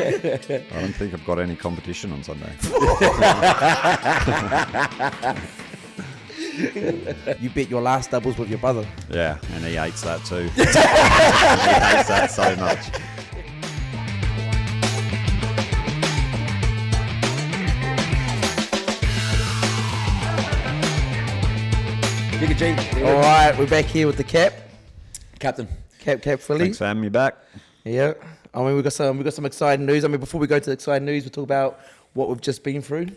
I don't think I've got any competition on Sunday. You bet your last doubles with your brother. Yeah, and he hates that too. He hates that so much. All right, we're back here with the Captain. Cap Philly. Thanks for having me back. Yeah, I mean we got some exciting news. I mean before we go to the exciting news, we'll talk about what we've just been through.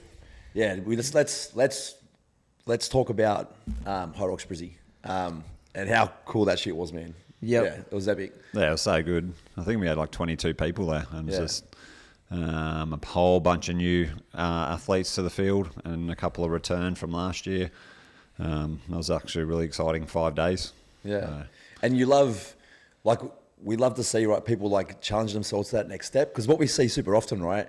Yeah, we just let's talk about HYROX Brisbane and how cool that shit was, man. Yep. Yeah, it was epic. Yeah, it was so good. I think we had like 22 people there, and it's just a whole bunch of new athletes to the field, and a couple of return from last year. It was actually a really exciting 5 days. Yeah, and you love, like, we love to see, right, people like challenge themselves to that next step, because what we see super often, right,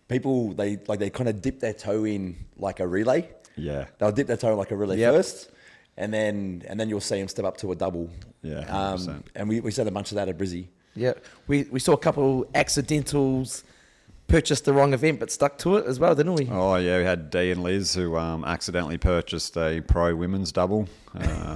people they kind of dip their toe in like a relay. Yeah, they'll dip their toe in like a relay first, and then you'll see them step up to a double. Yeah, 100%. And we said a bunch of that at Brizzy. Yeah, we saw a couple accidentals, purchased the wrong event but stuck to it as well, didn't we? Oh yeah, we had Dee and Liz who accidentally purchased a pro women's double,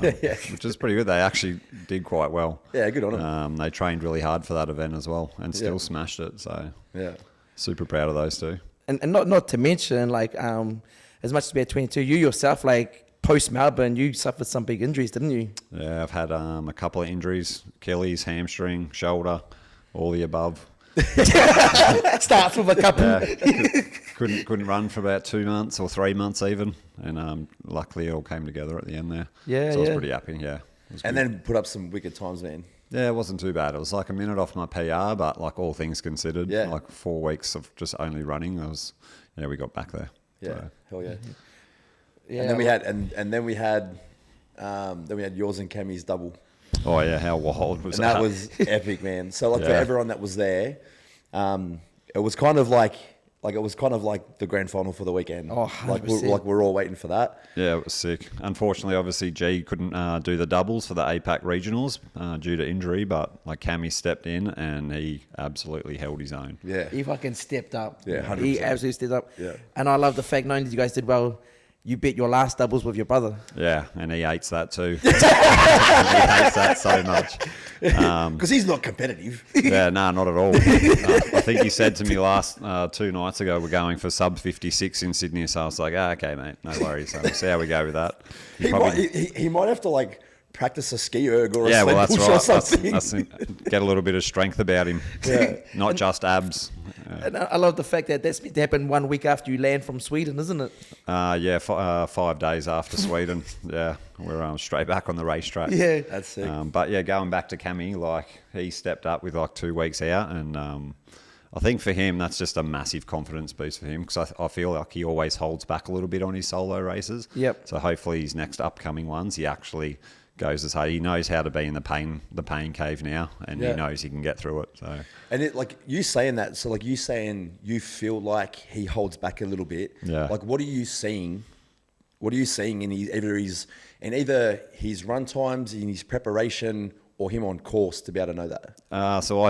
which is pretty good. They actually did quite well. Yeah, good on them. They trained really hard for that event as well, and still smashed it. So yeah, super proud of those two. And not to mention, like, as much as we had 22, you yourself, like, post-Melbourne, you suffered some big injuries, didn't you? Yeah, I've had a couple of injuries, Achilles, hamstring, shoulder, all the above. Starts with a couple. Yeah, couldn't run for about 2 months or 3 months even, and luckily it all came together at the end there. Yeah, so I was pretty happy. Yeah, and then put up some wicked times, man. Yeah, it wasn't too bad. It was like a minute off my PR, but like all things considered, like 4 weeks of just only running, we got back there. Yeah, so. Hell yeah. Yeah, and then we had then we had yours and Cammy's double. Oh yeah, how wild was that? That was epic, man. So like for everyone that was there, it was kind of like the grand final for the weekend. Oh, 100%. We're all waiting for that. Yeah, it was sick. Unfortunately, obviously, G couldn't do the doubles for the APAC regionals due to injury, but like Cammy stepped in and he absolutely held his own. Yeah, he fucking stepped up. Yeah, 100%. He absolutely stepped up. Yeah, and I love the fact, knowing that you guys did well. You bet your last doubles with your brother. Yeah, and he hates that too. He hates that so much. Because he's not competitive. Yeah, no, not at all. I think he said to me last 2 nights ago, we're going for sub 56 in Sydney. So I was like, okay, mate, no worries. So we'll see how we go with that. He might have to like practice a ski erg or a sled push or something. That's get a little bit of strength about him. Yeah. Not just abs. And I love the fact that that's meant to happen 1 week after you land from Sweden, isn't it? 5 days after Sweden. Yeah, we're straight back on the racetrack. Yeah, that's sick. But yeah, going back to Cammy, like he stepped up with like 2 weeks out, and I think for him that's just a massive confidence boost for him, because I feel like he always holds back a little bit on his solo races. Yep. So hopefully his next upcoming ones, he actually goes as hard. He knows how to be in the pain cave now, and he knows he can get through it. So, and it, like you saying that, so like you saying you feel like he holds back a little bit. Yeah. Like what are you seeing? What are you seeing in either his run times, in his preparation, or him on course to be able to know that? So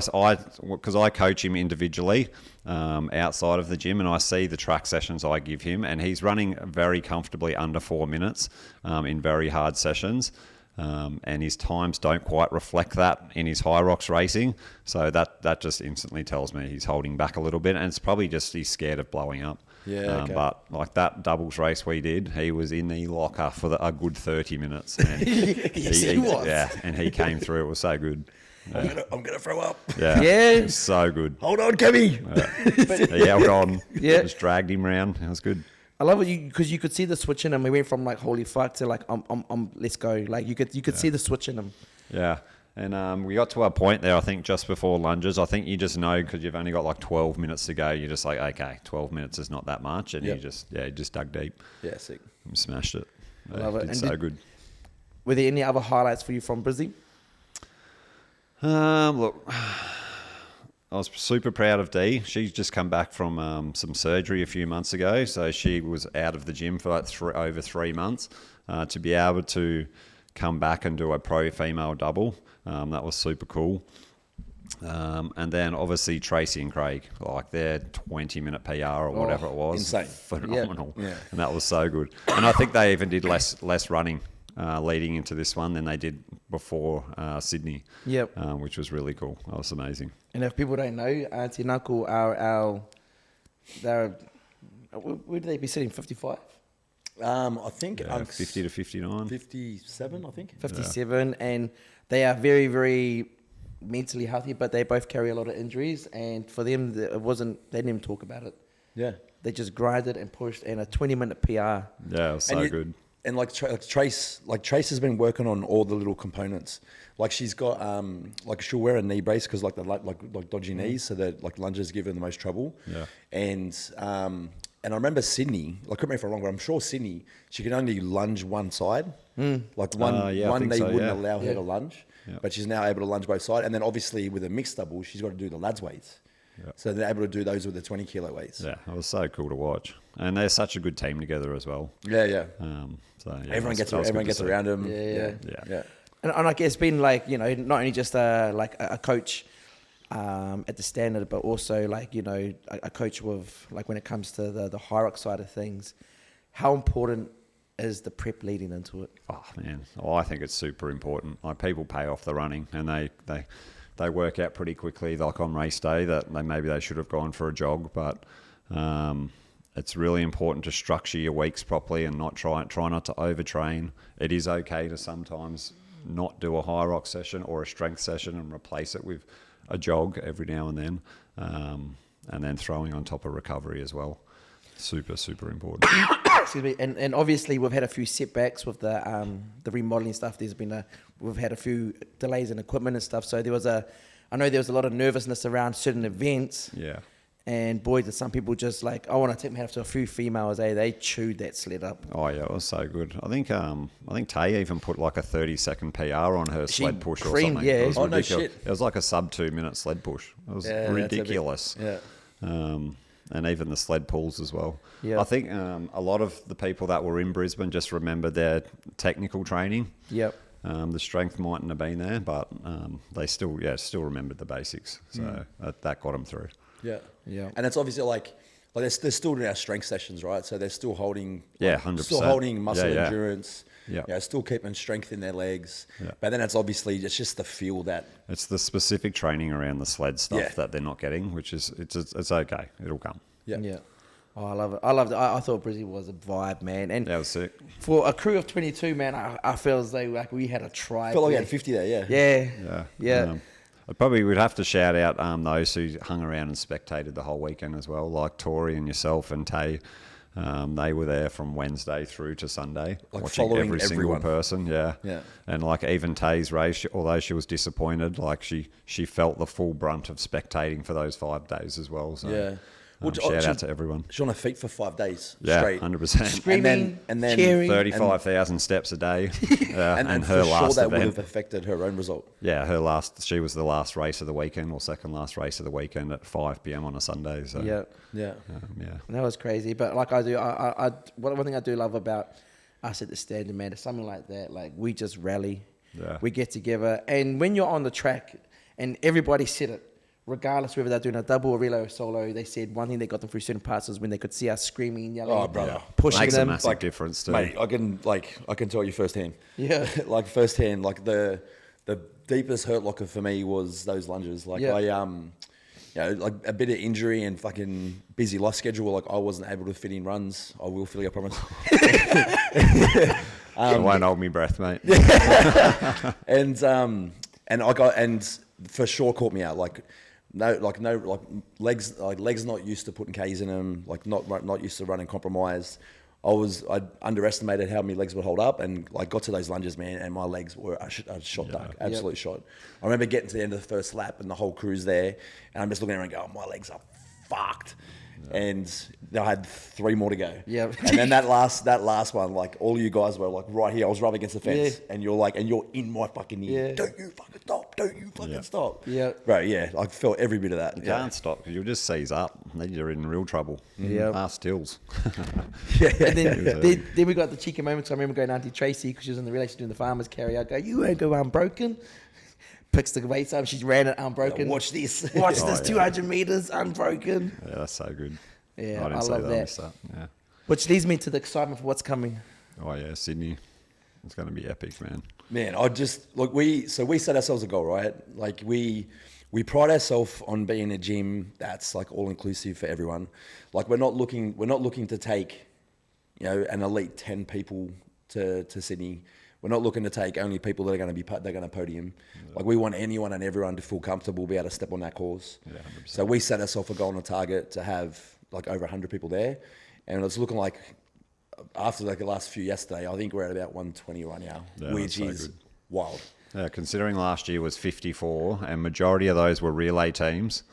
because I coach him individually outside of the gym, and I see the track sessions I give him, and he's running very comfortably under 4 minutes in very hard sessions. And his times don't quite reflect that in his HYROX racing. So that just instantly tells me he's holding back a little bit, and it's probably just he's scared of blowing up. Yeah, okay. But like that doubles race we did, he was in the locker for a good 30 minutes. And yes, he was. Yeah, and he came through. It was so good. I'm gonna throw up. Yeah, it was so good. Hold on, Kevy. He held on. Yeah, just dragged him around. It was good. I love it because you could see the switch in him. We went from like holy fuck to like let's go. Like you could see the switch in him. Yeah, and we got to a point there. I think just before lunges. I think you just know because you've only got like 12 minutes to go. You're just like, okay, 12 minutes is not that much, and he just dug deep. Yeah, sick. And smashed it. I love it. Did so good. Were there any other highlights for you from Brisbane? Look, I was super proud of Dee. She's just come back from some surgery a few months ago, so she was out of the gym for like over 3 months. To be able to come back and do a pro female double, that was super cool. And then obviously Tracy and Craig, like their 20-minute PR or whatever it was, insane. phenomenal. Yeah. And that was so good. And I think they even did less running leading into this one than they did before Sydney. Yep. Which was really cool. That was amazing. And if people don't know, Auntie and Uncle they're where do they be sitting? 55, I think Yeah, 50 to 59. 57, I think. 57, and they are very, very mentally healthy, but they both carry a lot of injuries. And for them, it wasn't. They didn't even talk about it. Yeah. They just grinded and pushed, and a 20-minute PR. Yeah, it was so good. And like Trace has been working on all the little components. Like she's got like she'll wear a knee brace because like dodgy knees, so that like lunges give her the most trouble. Yeah. And I remember Sydney, like correct me if I'm wrong, but I'm sure Sydney, she can only lunge one side. Like one yeah, I think knee so, wouldn't yeah. allow her to lunge, but she's now able to lunge both sides. And then obviously with a mixed double, she's got to do the lads weights. Yeah. So they're able to do those with the 20 kilo weights. Yeah, it was so cool to watch. And they're such a good team together as well. Yeah, yeah. So yeah, Everyone that was good gets to see. around them. Yeah. And like it's been like, you know, not only just like a coach at the standard, but also like, you know, a coach with like when it comes to the HYROX side of things. How important is the prep leading into it? Oh man, I think it's super important. Like people pay off the running, and they work out pretty quickly. Like on race day, that maybe they should have gone for a jog, but it's really important to structure your weeks properly and not try not to overtrain. It is okay to sometimes not do a HYROX session or a strength session and replace it with a jog every now and then, and then throwing on top of recovery as well. Super important. Excuse me. And obviously we've had a few setbacks with the remodeling stuff. We've had a few delays in equipment and stuff. So I know there was a lot of nervousness around certain events. Yeah. And boy, did some people just like, I want to tip my hat off to a few females. They chewed that sled up. Oh yeah, it was so good. I think Tay even put like a 30-second PR on her sled push creamed, or something. yeah. It was Oh, no ridiculous. shit. It was like a sub 2-minute sled push. It was Yeah, ridiculous. Yeah. And even the sled pulls as well. Yeah. I think a lot of the people that were in Brisbane just remember their technical training. Yep. The strength mightn't have been there, but they still remembered the basics. So that got them through. Yeah. Yeah. And it's obviously like they're still doing our strength sessions, right? So they're still holding, Yeah, 100%. still holding muscle Yeah. endurance. Yeah. Still keeping strength in their legs. Yeah. But then it's obviously it's just the feel that. It's the specific training around the sled stuff Yeah. that they're not getting, which is it's okay. It'll come. Yeah. Yeah. Oh, I love it. I loved it. I thought Brizzy was a vibe, man. And That was sick. for a crew of 22, man, I feel as though like we had a I tribe. felt like we there. had 50 there. Yeah. Yeah. Yeah. I probably would have to shout out those who hung around and spectated the whole weekend as well, like Tori and yourself and Tay. They were there from Wednesday through to Sunday, Like watching following every single everyone. person. Yeah. Yeah. And like even Tay's race, although she was disappointed, like she felt the full brunt of spectating for those 5 days as well. So Yeah. shout out to everyone. She's on her feet for 5 days Yeah, straight. 100%. Screaming, And then cheering. 35,000 steps a day, and for her sure last that would event. have affected her own result. Yeah, she was the last race of the weekend, or second last race of the weekend at 5 p.m. on a Sunday. So Yeah. Yeah. yeah, That was crazy. But like one thing I do love about us at the standard, man, is something like that. Like we just rally, Yeah. we get together, and when you're on the track, and everybody said it, regardless whether they're doing a double or relay or solo, they said one thing that got them through certain parts was when they could see us screaming, yelling, Oh, brother. pushing makes a them. massive difference too. Mate, I can tell you firsthand. Yeah. Like firsthand, like the deepest hurt locker for me was those lunges. Like Yeah. like a bit of injury and fucking busy life schedule. Like I wasn't able to fit in runs. I will, Philly, I promise. I won't hold me breath, mate. And for sure caught me out. Like legs not used to putting K's in them. Like not used to running compromised. I underestimated how many legs would hold up, and like got to those lunges, man, and my legs were a shot duck, absolute shot. I remember getting to the end of the first lap, and the whole crew's there, and I'm just looking around and going, my legs are fucked. And I had 3 more to go. Yeah. And then that last one, like all you guys were like right here. I was rubbing against the fence, and you're in my fucking ear. Yeah. Don't you fucking stop! Don't you fucking stop! Yeah. Bro, yeah, I felt every bit of that. You can't stop because you'll just seize up. Then you're in real trouble. Yeah. Ask Tills. And then we got the cheeky moments. I remember going to Auntie Tracy because she was in the relation doing the farmer's carry. I go, you won't go unbroken. picks the weights up. She's ran it unbroken. Watch this. Watch Oh, this, yeah. 200 meters unbroken. Yeah, that's so good. Yeah, I didn't I see love that. I that. missed that. Yeah. Which leads me to the excitement for what's coming. Oh yeah, Sydney. It's going to be epic, man. Man, I just look. We set ourselves a goal, right? Like we pride ourselves on being a gym that's like all inclusive for everyone. Like we're not looking to take, you know, an elite 10 people to Sydney. We're not looking to take only people that are going to podium. Yeah. Like we want anyone and everyone to feel comfortable, be able to step on that course. Yeah, 100%. So we set ourselves a goal and a target to have like over 100 people there, and it's looking like after like the last few yesterday, I think we're at about 120 right now, which is wild. Yeah, considering last year was 54 and majority of those were relay teams,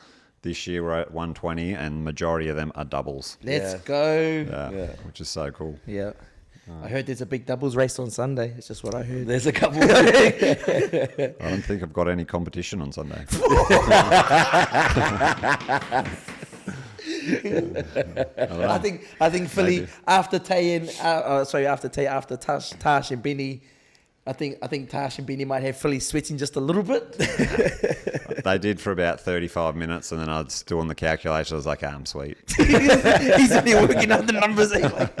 this year we're at 120 and majority of them are doubles. Let's go. Yeah, which is so cool. Yeah. I heard there's a big doubles race on Sunday. It's just what I heard. There's a couple. I don't think I've got any competition on Sunday. I think Philly after Tash and Benny, I think Tash and Benny might have Philly sweating just a little bit. They did for about 35 minutes, and then I was doing the calculation. I was like, I'm sweet. He's in there working out the numbers. He's like,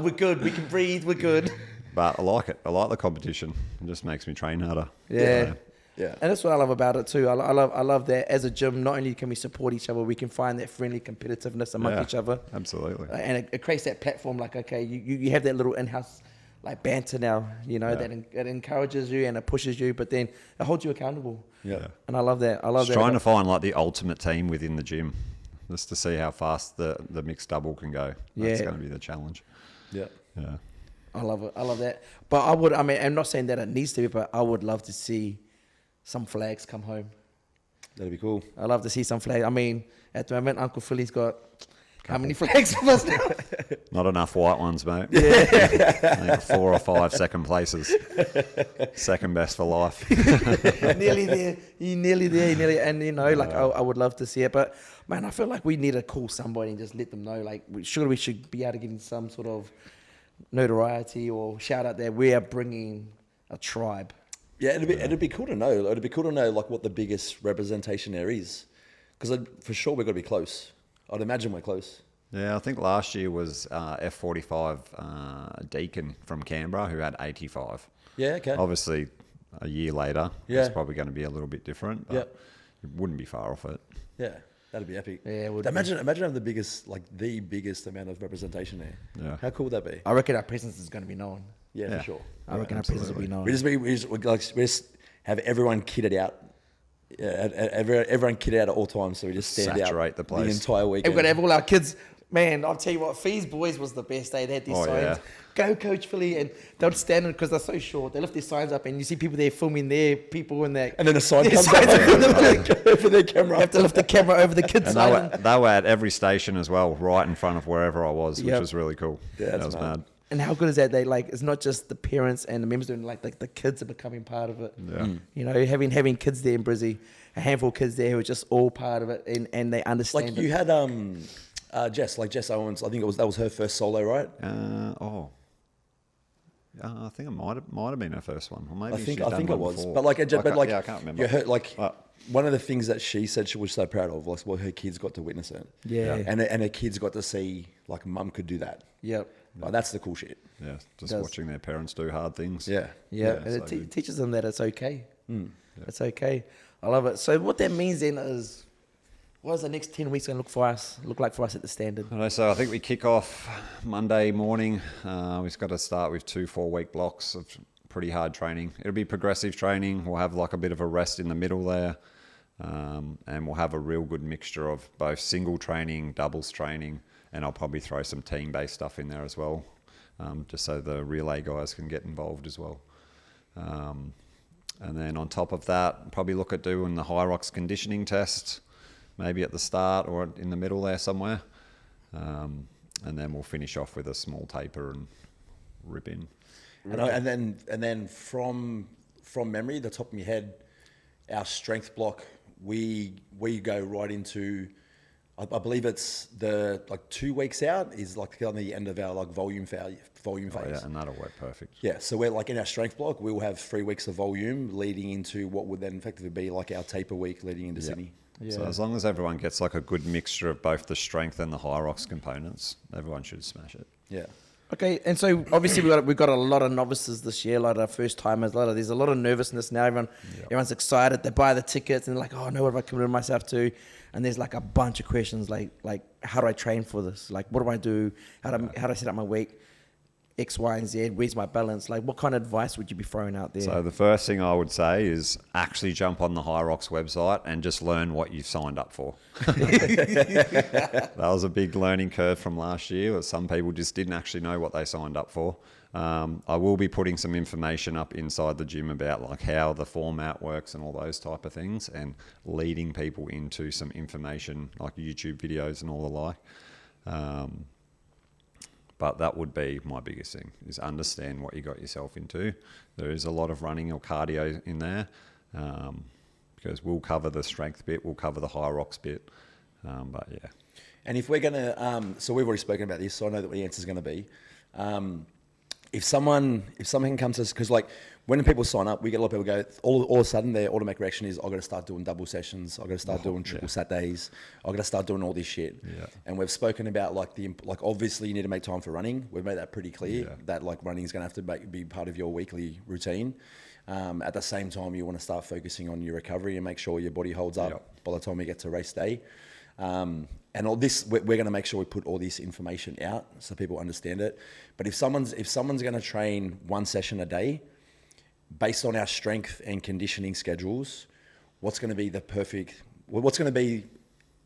we're good. We can breathe. We're good. But I like it. I like the competition. It just makes me train harder. Yeah. Yeah. And that's what I love about it too. I love that as a gym, not only can we support each other, we can find that friendly competitiveness among each other. Absolutely. And it creates that platform like, okay, you have that little in-house like banter now, you know, that encourages you and it pushes you, but then it holds you accountable. Yeah. And I love that. I love that. Trying to find like the ultimate team within the gym, just to see how fast the mixed double can go. That's going to be the challenge. Yeah. Yeah. I love it. I love that. But I'm not saying that it needs to be, but I would love to see some flags come home. That'd be cool. I love to see some flags. I mean, at the moment, Uncle Philly's got how many flags for us now? Not enough white ones, mate. Yeah. I think 4 or 5 second places. Second best for life. Nearly there. You're nearly there. And, you know, like, I would love to see it. But, man, I feel like we need to call somebody and just let them know, like, we should be able to get some sort of notoriety or shout out that we are bringing a tribe. Yeah, it'd be cool to know. It'd be cool to know like what the biggest representation there is, because for sure we've got to be close. I'd imagine we're close. Yeah, I think last year was F45 Deacon from Canberra who had 85. Yeah, okay. Obviously, a year later, it's probably going to be a little bit different, but it wouldn't be far off it. Yeah, that'd be epic. Yeah, it would imagine having the biggest amount of representation there. Yeah. How cool would that be? I reckon our presence is going to be known. Yeah, for sure. I reckon our presence will be known. We just have everyone kitted out. Yeah, everyone kitted out at all times, so we just stand Saturate out the place. the entire weekend. We've got to have all our kids. Man, I'll tell you what, Fee's boys was the best. They had these signs. Yeah. Go, Coach Philly. And they'll stand because they're so short. They lift their signs up and you see people there filming their people and that. And then a sign comes up for their camera. You have to lift the camera over the kids' And sign. they were at every station as well, right in front of wherever I was, which was really cool. Yeah, that was mad. And how good is that? They like, it's not just the parents and the members doing like the kids are becoming part of it. Yeah. You know, having kids there in Brizzy, a handful of kids there who are just all part of it and they understand Like it. you had Jess Owens. I think that was her first solo, right? I think it might have been her first one, or maybe I think she's done it one was, before. but I can't remember. You heard, one of the things that she said she was so proud of was her kids got to witness it. Yeah. And her kids got to see like mum could do that. Yep. Like, that's the cool shit. Yeah, just watching their parents do hard things. Yeah. Yeah, and so it teaches them that it's okay. It's okay. I love it. So what that means then is, what is the next 10 weeks going to look like for us at the Standard? So I think we kick off Monday morning. We've got to start with 2 4-week blocks of pretty hard training. It'll be progressive training. We'll have like a bit of a rest in the middle there. And we'll have a real good mixture of both single training, doubles training, and I'll probably throw some team-based stuff in there as well, just so the relay guys can get involved as well. And then on top of that, probably look at doing the HYROX conditioning test, maybe at the start or in the middle there somewhere. And then we'll finish off with a small taper and rip in. And then from memory, the top of my head, our strength block, we go right into I believe it's the like 2 weeks out is like on the end of our like volume phase. Oh, yeah, and that'll work perfect. Yeah, so we're like in our strength block, we'll have 3 weeks of volume leading into what would then effectively be like our taper week leading into Sydney. Yeah. So as long as everyone gets like a good mixture of both the strength and the HYROX components, everyone should smash it. Yeah. Okay, and so obviously we've got a lot of novices this year, a lot of first timers, there's a lot of nervousness now. Everyone's excited. They buy the tickets and they're like, oh no, what have I committed myself to? And there's like a bunch of questions like how do I train for this? Like what do I do? How do I set up my week? X, Y, and Z. Where's my balance? Like what kind of advice would you be throwing out there? So the first thing I would say is actually jump on the HYROX website and just learn what you've signed up for. That was a big learning curve from last year, that some people just didn't actually know what they signed up for. I will be putting some information up inside the gym about like how the format works and all those type of things, and leading people into some information like YouTube videos and all the like. But that would be my biggest thing, is understand what you got yourself into. There is a lot of running or cardio in there, because we'll cover the strength bit, we'll cover the HYROX bit, but yeah. And if we're going to, so we've already spoken about this, so I know that what the answer is going to be. If someone comes to us, because like when people sign up, we get a lot of people go, all of a sudden their automatic reaction is, I've got to start doing double sessions, I've got to start doing triple Saturdays, I've got to start doing all this shit. Yeah. And we've spoken about like obviously you need to make time for running. We've made that pretty clear, that like running is going to have to be part of your weekly routine. At the same time, you want to start focusing on your recovery and make sure your body holds up by the time we get to race day. And all this, we're going to make sure we put all this information out so people understand it. But if someone's going to train one session a day, based on our strength and conditioning schedules, what's going to be what's going to be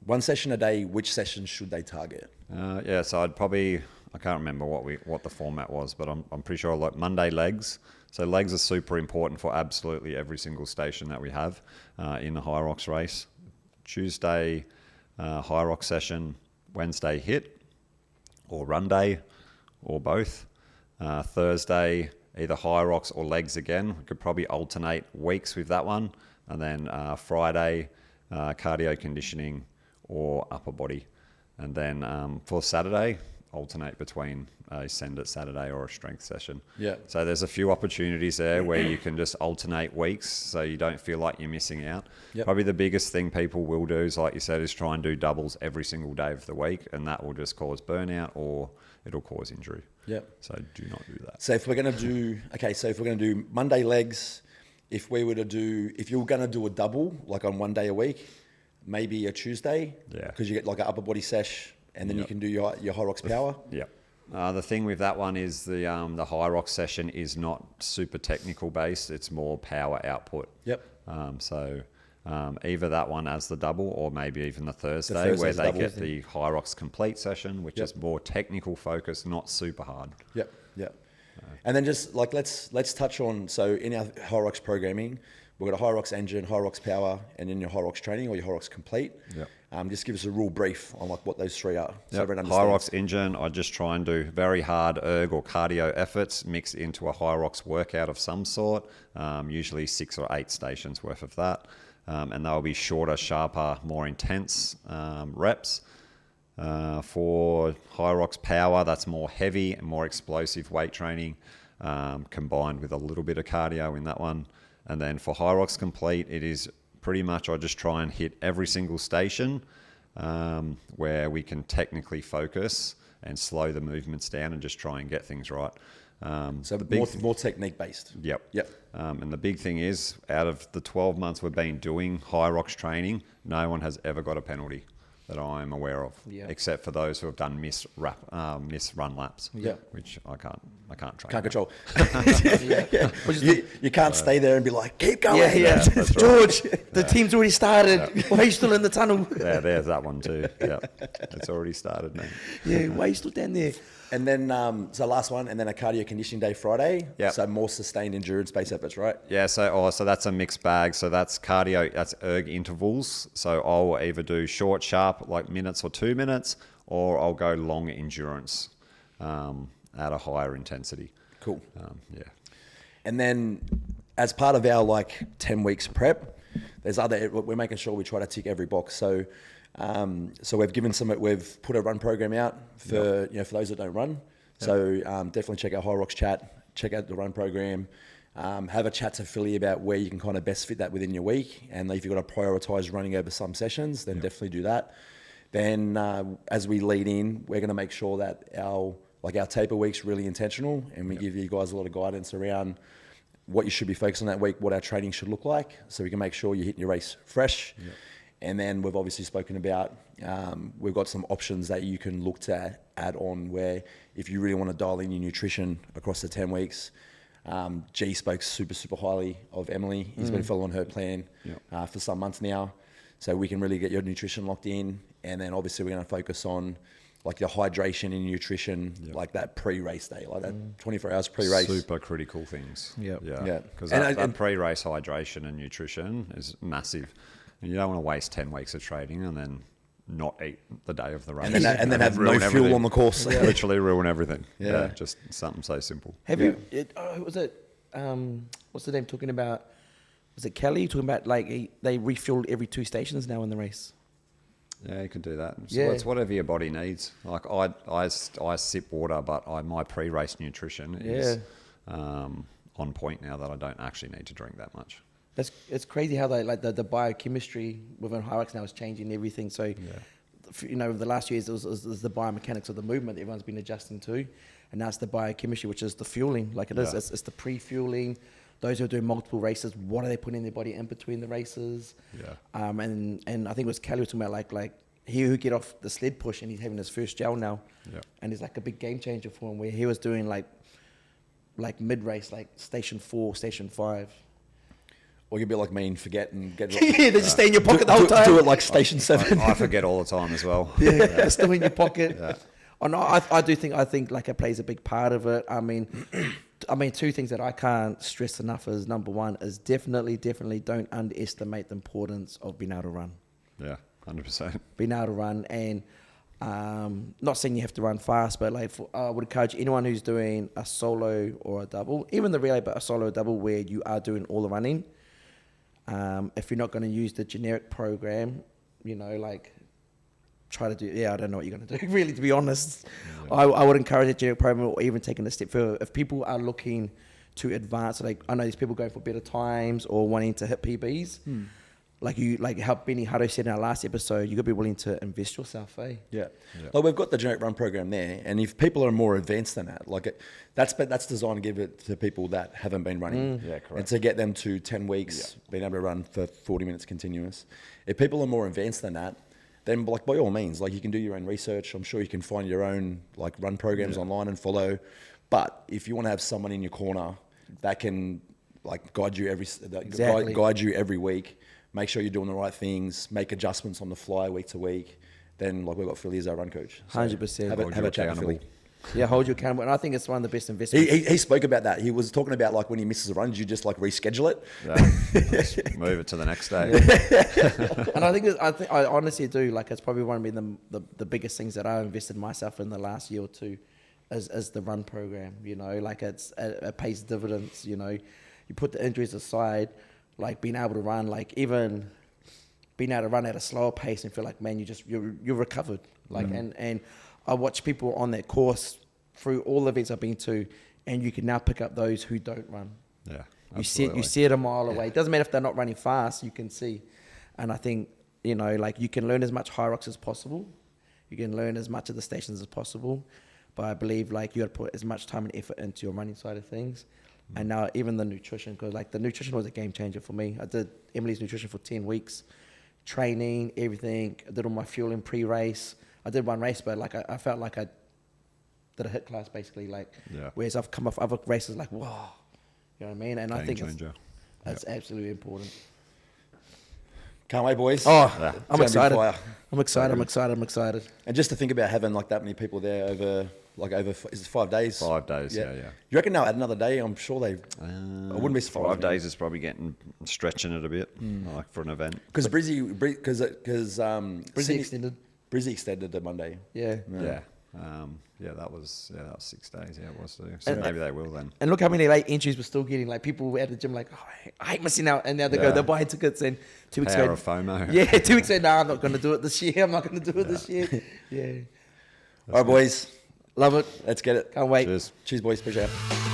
one session a day? Which sessions should they target? So I can't remember what the format was, but I'm pretty sure like Monday legs. So legs are super important for absolutely every single station that we have in the HYROX race. Tuesday, HYROX session, Wednesday hit or run day or both. Thursday, either HYROX or legs again. We could probably alternate weeks with that one. And then Friday, cardio conditioning or upper body. And then for Saturday, alternate between a send it Saturday or a strength session. Yeah. So there's a few opportunities there where you can just alternate weeks so you don't feel like you're missing out. Yep. Probably the biggest thing people will do is, like you said, is try and do doubles every single day of the week, and that will just cause burnout or it'll cause injury. Yep. So do not do that. So if we're going to do Monday legs, if you were going to do a double, like on one day a week, maybe a Tuesday, because you get like an upper body sesh, and then you can do your HYROX power. Yeah. The thing with that one is the HYROX session is not super technical based. It's more power output. Yep. Either that one as the double, or maybe even the Thursday where they get the HYROX complete session, which is more technical focus, not super hard. Yep. Yep. And then just like let's touch on, so in our HYROX programming, we've got a HYROX engine, HYROX power, and then your HYROX training or your HYROX complete. Yep. Just give us a real brief on like what those three are. So everyone HYROX engine, I just try and do very hard erg or cardio efforts mixed into a HYROX workout of some sort, usually 6 or 8 stations worth of that. And they'll be shorter, sharper, more intense reps. For HYROX power, that's more heavy and more explosive weight training, combined with a little bit of cardio in that one. And then for HYROX complete, it is pretty much I just try and hit every single station where we can technically focus and slow the movements down and just try and get things right. So more technique based. Yep. And the big thing is, out of the 12 months we've been doing HYROX training, no one has ever got a penalty that I'm aware of, except for those who have done miss run laps, which I can't train. Can't control. You can't stay there and be like, keep going. George, the team's already started. Why are you still in the tunnel? Yeah, there's that one too. Yeah, it's already started, man. Yeah, why are you still down there? And then, so last one, and then a cardio conditioning day Friday. Yeah. So more sustained endurance-based efforts, right? Yeah. So that's a mixed bag. So that's cardio. That's erg intervals. So I'll either do short, sharp, like minutes or 2 minutes, or I'll go long endurance at a higher intensity. Cool. Yeah. And then, as part of our like 10 weeks prep, we're making sure we try to tick every box. So So we've put a run program out for for those that don't run. So definitely check out HYROX chat, check out the run program, have a chat to Philly about where you can kind of best fit that within your week. And if you've got to prioritize running over some sessions, then definitely do that. Then as we lead in, we're going to make sure that our taper week's really intentional, and we give you guys a lot of guidance around what you should be focused on that week, what our training should look like, so we can make sure you're hitting your race fresh. And then we've obviously spoken about, we've got some options that you can look to add on, where if you really want to dial in your nutrition across the 10 weeks, G spoke super, super highly of Emily. He's been following her plan for some months now. So we can really get your nutrition locked in. And then obviously we're going to focus on like your hydration and nutrition, like that pre-race day, like that 24 hours pre-race. Super critical things. Yeah. Because that pre-race hydration and nutrition is massive. And you don't want to waste 10 weeks of training and then not eat the day of the race. And then have no fuel on the course. Literally ruin everything. Just something so simple. Have you, what's the name talking about? Was it Kelly talking about like they refueled every 2 stations now in the race? Yeah, you can do that. So it's whatever your body needs. Like I sip water, but my pre-race nutrition is on point now that I don't actually need to drink that much. It's crazy how they like the biochemistry within HYROX now is changing everything. So, the last years it was the biomechanics of the movement that everyone's been adjusting to, and now it's the biochemistry, which is the fueling. Like it is, it's the pre-fueling. Those who are doing multiple races, what are they putting in their body in between the races? And I think it was Kelly was talking about like he who get off the sled push and he's having his first gel now, and it's like a big game changer for him where he was doing like mid race, like station 4, station 5. Or you'd be like me and forget and get they just stay in your pocket the whole time. Do it like station 7. I forget all the time as well. It's still in your pocket. Oh no, I think like it plays a big part of it. I mean, 2 things that I can't stress enough is number 1 is definitely don't underestimate the importance of being able to run. Yeah, 100%. Being able to run, and not saying you have to run fast, but like I would encourage anyone who's doing a solo or a double, even the relay, but a solo or double where you are doing all the running. If you're not going to use the generic program, try to do, I don't know what you're going to do, really, to be honest. I would encourage a generic program, or even taking a step further. If people are looking to advance, like I know there's people going for better times or wanting to hit PBs, like how Benny Hutto said in our last episode, you got to be willing to invest yourself, eh? Like we've got the generic run program there, and if people are more advanced than that, that's designed to give it to people that haven't been running, correct, and to get them to 10 weeks being able to run for 40 minutes continuous. If people are more advanced than that, then by all means, you can do your own research. I'm sure you can find your own run programs online and follow. But if you want to have someone in your corner that can guide you every week, make sure you're doing the right things, make adjustments on the fly week to week, then we've got Philly as our run coach. So 100%. Have a chat with Philly. Yeah, hold you accountable. And I think it's one of the best investments. He spoke about that. He was talking about when he misses a run, you just reschedule it. Just move it to the next day. And I honestly do. It's probably one of the biggest things that I invested myself in the last year or 2 is the run program. It pays dividends. You put the injuries aside, being able to run, even being able to run at a slower pace and feel like, man, you're recovered. And I watch people on that course through all the events I've been to, and you can now pick up those who don't run. Yeah, you see it a mile away. It doesn't matter if they're not running fast, you can see. And I think, you can learn as much HYROX as possible. You can learn as much of the stations as possible. But I believe you got to put as much time and effort into your running side of things. And now even the nutrition, because the nutrition was a game changer for me. I did Emily's nutrition for 10 weeks, training, everything. I did all my fueling pre-race. I did one race, but I felt like I did a hit class basically. Whereas I've come off other races whoa, you know what I mean? And I think it's absolutely important. Can't wait, boys. Oh, I'm excited. I'm excited. And just to think about having that many people there over is it 5 days? 5 days, yeah. You reckon they'll add another day? I'm sure I wouldn't be surprised. 5 days is probably stretching it a bit, for an event. Because Brizzy extended. Brizzy extended to Monday. Yeah. That was 6 days. Yeah, it was too. So maybe they will then. And look how many late entries we're still getting. Like people at the gym, like, oh, I hate missing out, and now they're buying tickets. And 2 weeks Power ago, of FOMO. yeah, 2 weeks ago, I'm not going to do it this year. I'm not going to do it this year. Yeah, All right, boys. love it. Let's get it. Can't wait. Cheers. Cheers, boys. Appreciate it.